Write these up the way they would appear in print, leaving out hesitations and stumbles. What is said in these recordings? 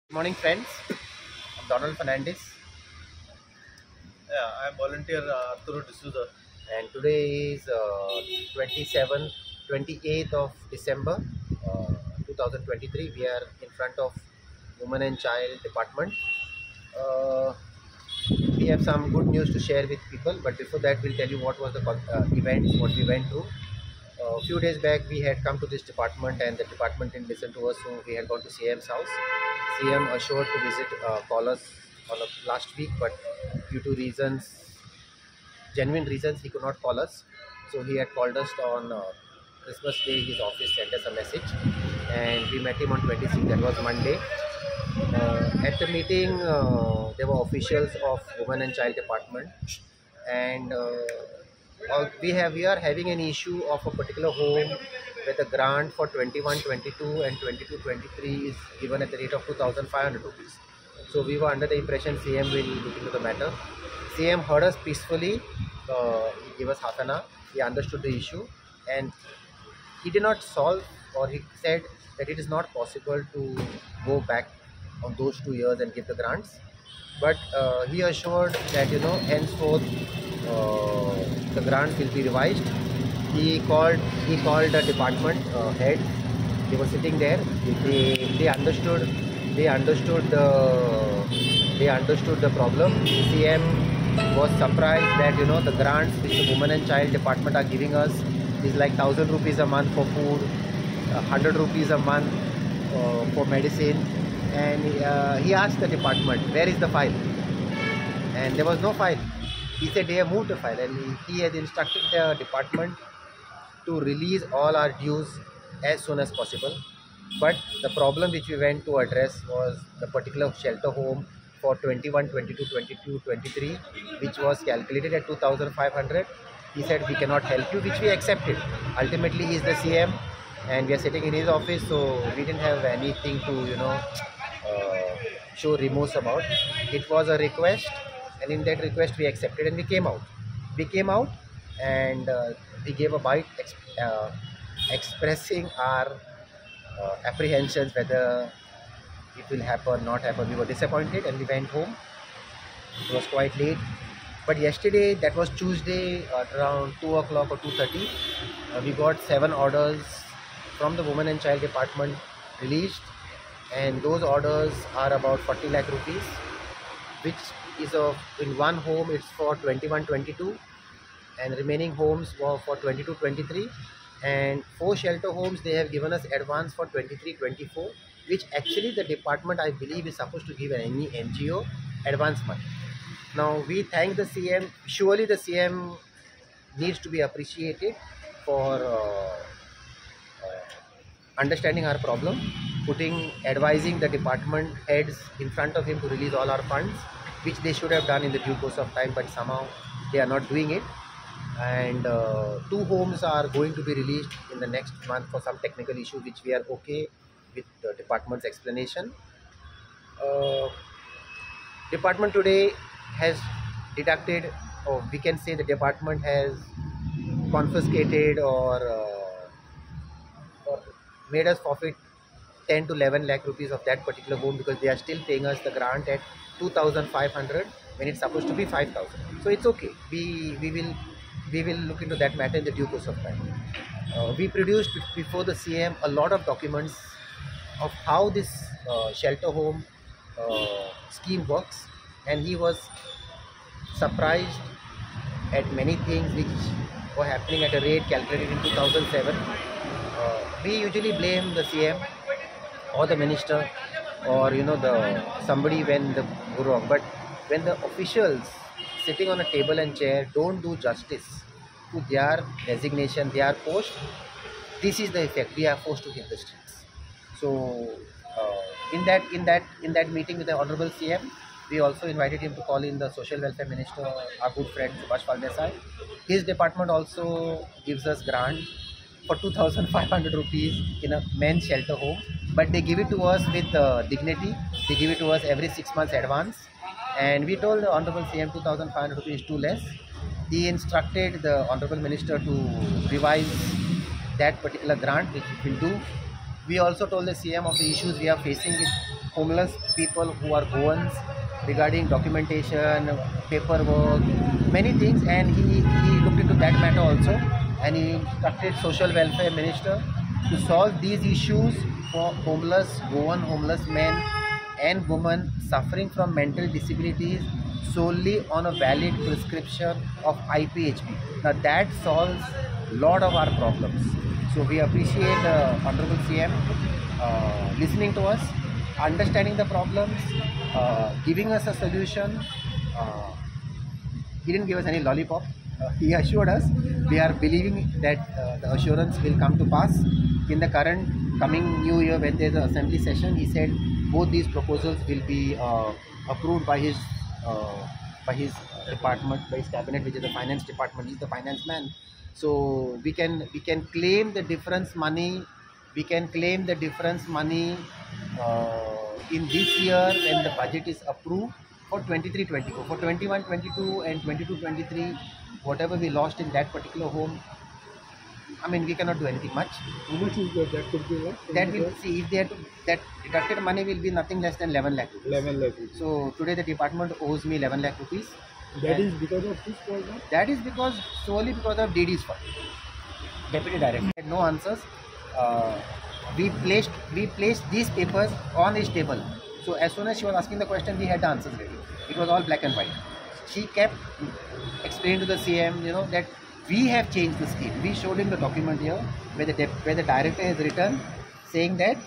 Good morning, friends. I'm Donald Fernandez, Yeah, I am volunteer Arturo D'Souza. and today is 27th, 28th of December 2023. We are in front of Women and Child Department. Uh, we have some good news to share with people, but before that, we'll tell you what was the events, what we went through. A few days back, we had come to this department, and the department didn't listen to us, so we had gone to CM's house. CM assured to visit, call us on last week, but due to genuine reasons, he could not call us. So he had called us on Christmas Day. His office sent us a message, and we met him on 26th. That was Monday. At the meeting, there were officials of Women and Child Department, and we are having an issue of a particular home where the grant for 21-22 and 22-23 is given at the rate of 2,500 rupees. So we were under the impression CM will look into the matter. CM heard us peacefully. He gave us half an hour. He understood the issue, and he did not solve, or he said that it is not possible to go back on those 2 years and give the grants. But he assured that henceforth the grants will be revised. He called the department head. They were sitting there. They understood. They understood the problem. CM was surprised that the grants which the Women and Child Department are giving us is like 1,000 rupees a month for food, 100 rupees a month for medicine. And he asked the department, where is the file? And there was no file. He said they have moved the file, and he had instructed the department to release all our dues as soon as possible. But the problem which we went to address was the particular shelter home for 21, 22, 22, 23, which was calculated at 2,500. He said we cannot help you, which we accepted. Ultimately, he is the CM, and we are sitting in his office, so we didn't have anything to show remorse about. It was a request, and in that request we accepted, and we came out. And we gave a bite expressing our apprehensions whether it will happen, not happen. We were disappointed, and we went home. It was quite late. But yesterday, that was Tuesday, at around 2 o'clock or 2:30, we got 7 orders from the Women and Child Department released, and those orders are about 40 lakh rupees, which is in one home it's for 21-22, and remaining homes were for 22-23, and 4 shelter homes they have given us advance for 23-24, which actually the department, I believe, is supposed to give any NGO advance money. Now we thank the CM. Surely the CM needs to be appreciated for understanding our problem, advising the department heads in front of him to release all our funds, which they should have done in the due course of time, but somehow they are not doing it. And 2 homes are going to be released in the next month for some technical issue, which we are okay with the department's explanation. Department today has deducted, or we can say the department has confiscated or made us forfeit 10 to 11 lakh rupees of that particular home, because they are still paying us the grant at 2,500 when it's supposed to be 5,000. So it's okay. We will look into that matter in the due course of time. We produced before the CM a lot of documents of how this shelter home scheme works, and he was surprised at many things which were happening at a rate calculated in 2007. We usually blame the CM or the minister, or somebody when the go wrong. But when the officials sitting on a table and chair don't do justice to their designation, their post, this is the effect. We are forced to hit the streets. So in that meeting with the honorable CM, we also invited him to call in the social welfare minister, our good friend Subhash Paldesai. His department also gives us grant for 2,500 rupees in a men's shelter home, but they give it to us with dignity. They give it to us every 6 months advance, and we told the honorable CM 2,500 rupees is too less. He instructed the honorable minister to revise that particular grant, which we will do. We also told the CM of the issues we are facing with homeless people who are Goans regarding documentation, paperwork, many things, and he looked into that matter also, and he instructed social welfare minister to solve these issues for homeless Goan homeless men and women suffering from mental disabilities solely on a valid prescription of IPHP. Now that solves a lot of our problems. So we appreciate Honorable CM listening to us, understanding the problems, giving us a solution. Uh, he didn't give us any lollipop. He assured us. We are believing that the assurance will come to pass in the coming new year when there is an assembly session. He said both these proposals will be approved by his department, by his cabinet, which is the finance department. He's the finance man. So we can claim the difference money. We can claim the difference money in this year when the budget is approved for 23-24. For 21-22 and 22-23, whatever we lost in that particular home, I mean, we cannot do anything much. How much is that? That could be what? That will see if they have to, that deducted money will be nothing less than 11 lakh rupees. 11 lakh rupees. So today the department owes me 11 lakh rupees. That is because of this program? That is solely because of DD's fault. Deputy Director had no answers. We placed these papers on his table. So as soon as she was asking the question, we had the answers ready. It was all black and white. She kept explaining to the CM, that we have changed the scheme. We showed him the document here where the director has written saying that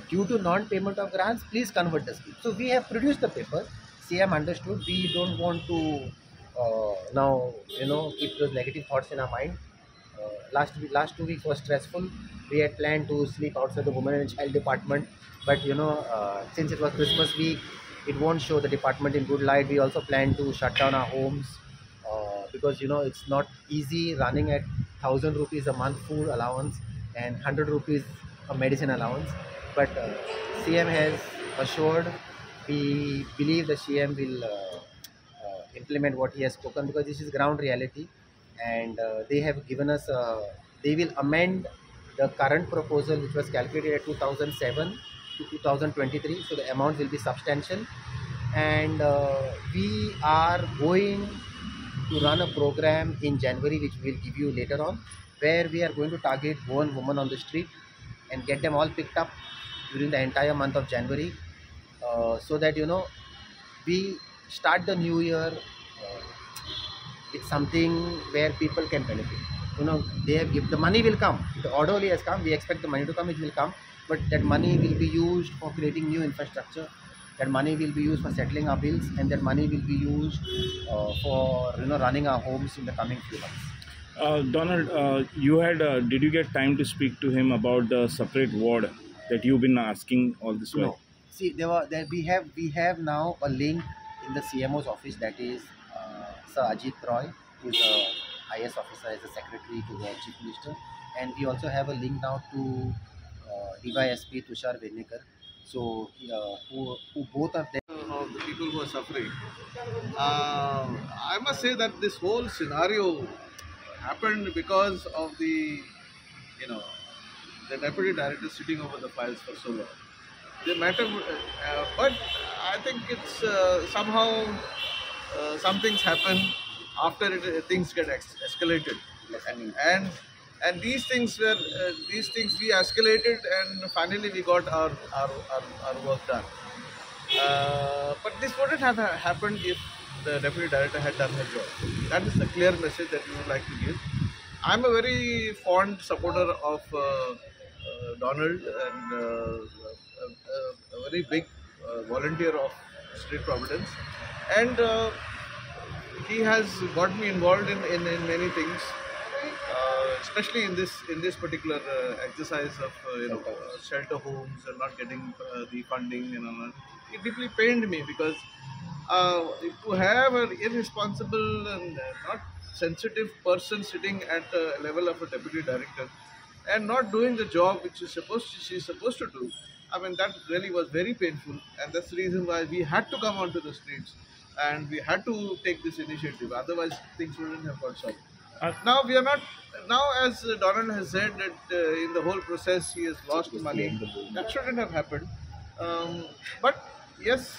due to non-payment of grants, please convert the scheme. So we have produced the papers. CM understood. We don't want to now keep those negative thoughts in our mind. Last 2 weeks was stressful. We had planned to sleep outside the women and child department, but since it was Christmas week, it won't show the department in good light. We also plan to shut down our homes because it's not easy running at 1,000 rupees a month food allowance and 100 rupees a medicine allowance. But CM has assured. We believe the CM will implement what he has spoken because this is ground reality, and they have given us. They will amend the current proposal, which was calculated at 2007 to 2023. So the amount will be substantial, and we are going to run a program in January, which we will give you later on, where we are going to target one woman on the street and get them all picked up during the entire month of January, so that we start the new year with something where people can benefit. They have given the money will come. The order only has come. We expect the money to come. It will come, but that money will be used for creating new infrastructure. That money will be used for settling our bills, and that money will be used for running our homes in the coming few months. Donald, you had did you get time to speak to him about the separate ward that you've been asking all this while? No. See, we have now a link in the CMO's office, that is Sir Ajit Roy, who is a IS officer, as a secretary to the Chief Minister, and we also have a link now to DYSP Tushar Venekar. So who both of them Of the people who are suffering. I must say that this whole scenario happened because of the deputy director sitting over the files for so long. The matter, but I think it's somehow some things happen after things get escalated, and these things we escalated, and finally we got our work done. But this wouldn't have happened if the deputy director had done her job. That is the clear message that we would like to give. I'm a very fond supporter of Donald, and a very big volunteer of Street Providence, and he has got me involved in many things, especially in this particular exercise of shelter homes and not getting the funding and all that. It deeply pained me because to have an irresponsible and not sensitive person sitting at the level of a deputy director and not doing the job which she's supposed to do. I mean, that really was very painful, and that's the reason why we had to come onto the streets and we had to take this initiative. Otherwise, things wouldn't have got solved. Now we are not. Now, as Donald has said, that in the whole process he has lost money. That shouldn't have happened. But yes,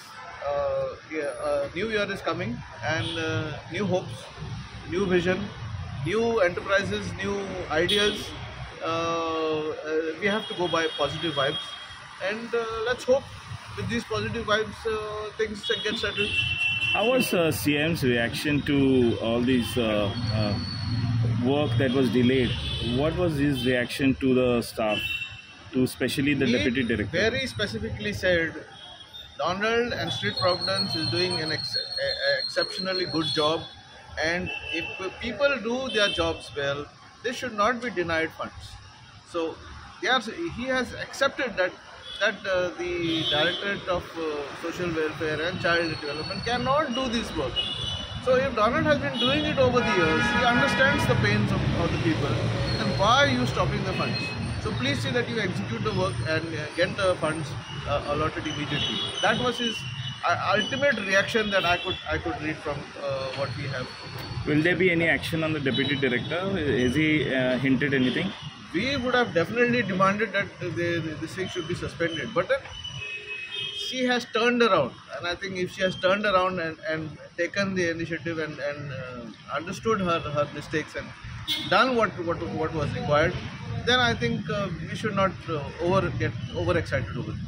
new year is coming, and new hopes, new vision, new enterprises, new ideas. We have to go by positive vibes, and let's hope with these positive vibes things get settled. How was CM's reaction to all these work that was delayed? What was his reaction to the staff, to especially the He deputy director? very specifically said Donald and Street Providence is doing an exceptionally good job, and if people do their jobs well, they should not be denied funds. So he has accepted that the Directorate of Social Welfare and Child Development cannot do this work. So if Donald has been doing it over the years, he understands the pains of the people, and why are you stopping the funds? So please see that you execute the work and get the funds allotted immediately. That was his ultimate reaction that I could read from what we have. Will there be any action on the deputy director? Has he hinted anything? We would have definitely demanded that this thing should be suspended, but then she has turned around, and I think if she has turned around and taken the initiative and understood her mistakes and done what was required, then I think we should not get overexcited over this.